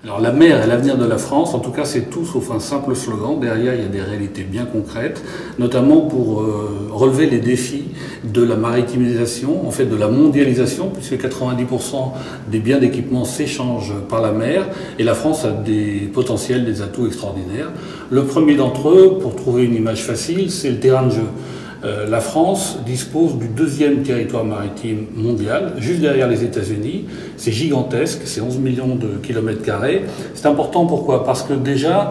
Alors la mer est l'avenir de la France, en tout cas c'est tout sauf un simple slogan. Derrière il y a des réalités bien concrètes, notamment pour relever les défis de la maritimisation, en fait de la mondialisation, puisque 90% des biens d'équipement s'échangent par la mer et la France a des potentiels, des atouts extraordinaires. Le premier d'entre eux, pour trouver une image facile, c'est le terrain de jeu. La France dispose du deuxième territoire maritime mondial, juste derrière les États-Unis. C'est gigantesque, c'est 11 millions de kilomètres carrés. C'est important, pourquoi? Parce que déjà,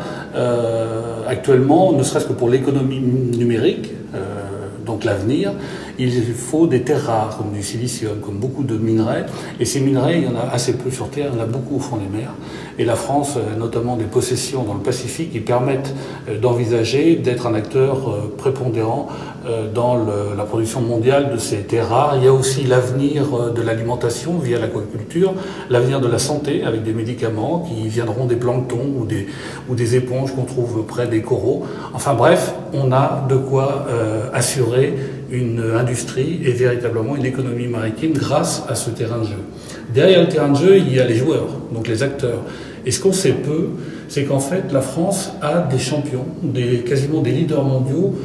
actuellement, ne serait-ce que pour l'économie numérique, donc l'avenir, il faut des terres rares, comme du silicium, comme beaucoup de minerais. Et ces minerais, il y en a assez peu sur Terre, il y en a beaucoup au fond des mers. Et la France, notamment des possessions dans le Pacifique, qui permettent d'envisager d'être un acteur prépondérant dans la production mondiale de ces terres rares. Il y a aussi l'avenir de l'alimentation via l'aquaculture, l'avenir de la santé avec des médicaments qui viendront des planctons ou des éponges qu'on trouve près des coraux. Enfin bref, on a de quoi assurer une industrie et véritablement une économie maritime grâce à ce terrain de jeu. Derrière le terrain de jeu, il y a les joueurs, donc les acteurs. Et ce qu'on sait peu, c'est qu'en fait, la France a des champions, quasiment des leaders mondiaux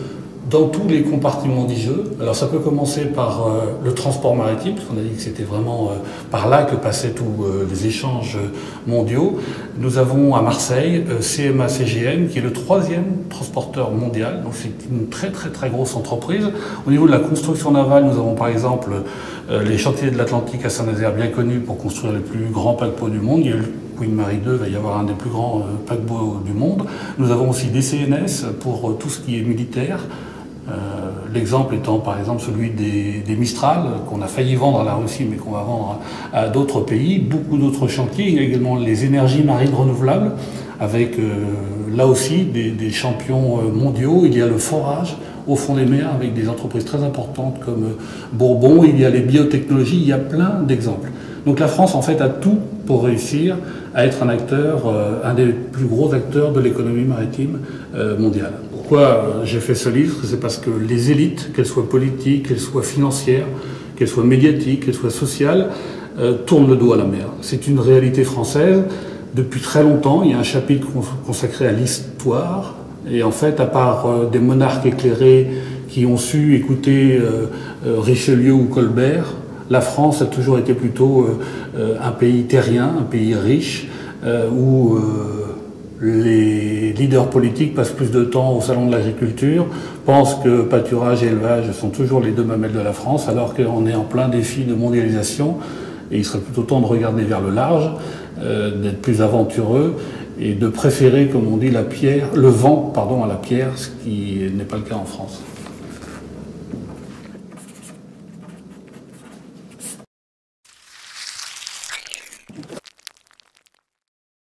dans tous les compartiments du jeu. Alors ça peut commencer par le transport maritime, parce qu'on a dit que c'était vraiment par là que passaient tous les échanges mondiaux. Nous avons à Marseille CMA CGM, qui est le troisième transporteur mondial, donc c'est une très très très grosse entreprise. Au niveau de la construction navale, nous avons par exemple les chantiers de l'Atlantique à Saint-Nazaire, bien connus pour construire les plus grands paquebots du monde. Il y a eu Queen Mary 2, va y avoir un des plus grands paquebots du monde. Nous avons aussi des CNS pour tout ce qui est militaire. L'exemple étant par exemple celui des Mistral qu'on a failli vendre à la Russie mais qu'on va vendre à d'autres pays, beaucoup d'autres chantiers. Il y a également les énergies marines renouvelables avec là aussi des champions mondiaux. Il y a le forage au fond des mers avec des entreprises très importantes comme Bourbon, il y a les biotechnologies, il y a plein d'exemples. Donc la France en fait a tout pour réussir à être un acteur, un des plus gros acteurs de l'économie maritime mondiale. Pourquoi j'ai fait ce livre? C'est parce que les élites, qu'elles soient politiques, qu'elles soient financières, qu'elles soient médiatiques, qu'elles soient sociales, tournent le dos à la mer. C'est une réalité française. Depuis très longtemps, il y a un chapitre consacré à l'histoire. Et en fait, à part des monarques éclairés qui ont su écouter Richelieu ou Colbert, la France a toujours été plutôt un pays terrien, un pays riche, où les leaders politiques passent plus de temps au salon de l'agriculture, pensent que pâturage et élevage sont toujours les deux mamelles de la France, alors qu'on est en plein défi de mondialisation, et il serait plutôt temps de regarder vers le large, d'être plus aventureux, et de préférer, comme on dit, le vent à la pierre, ce qui n'est pas le cas en France.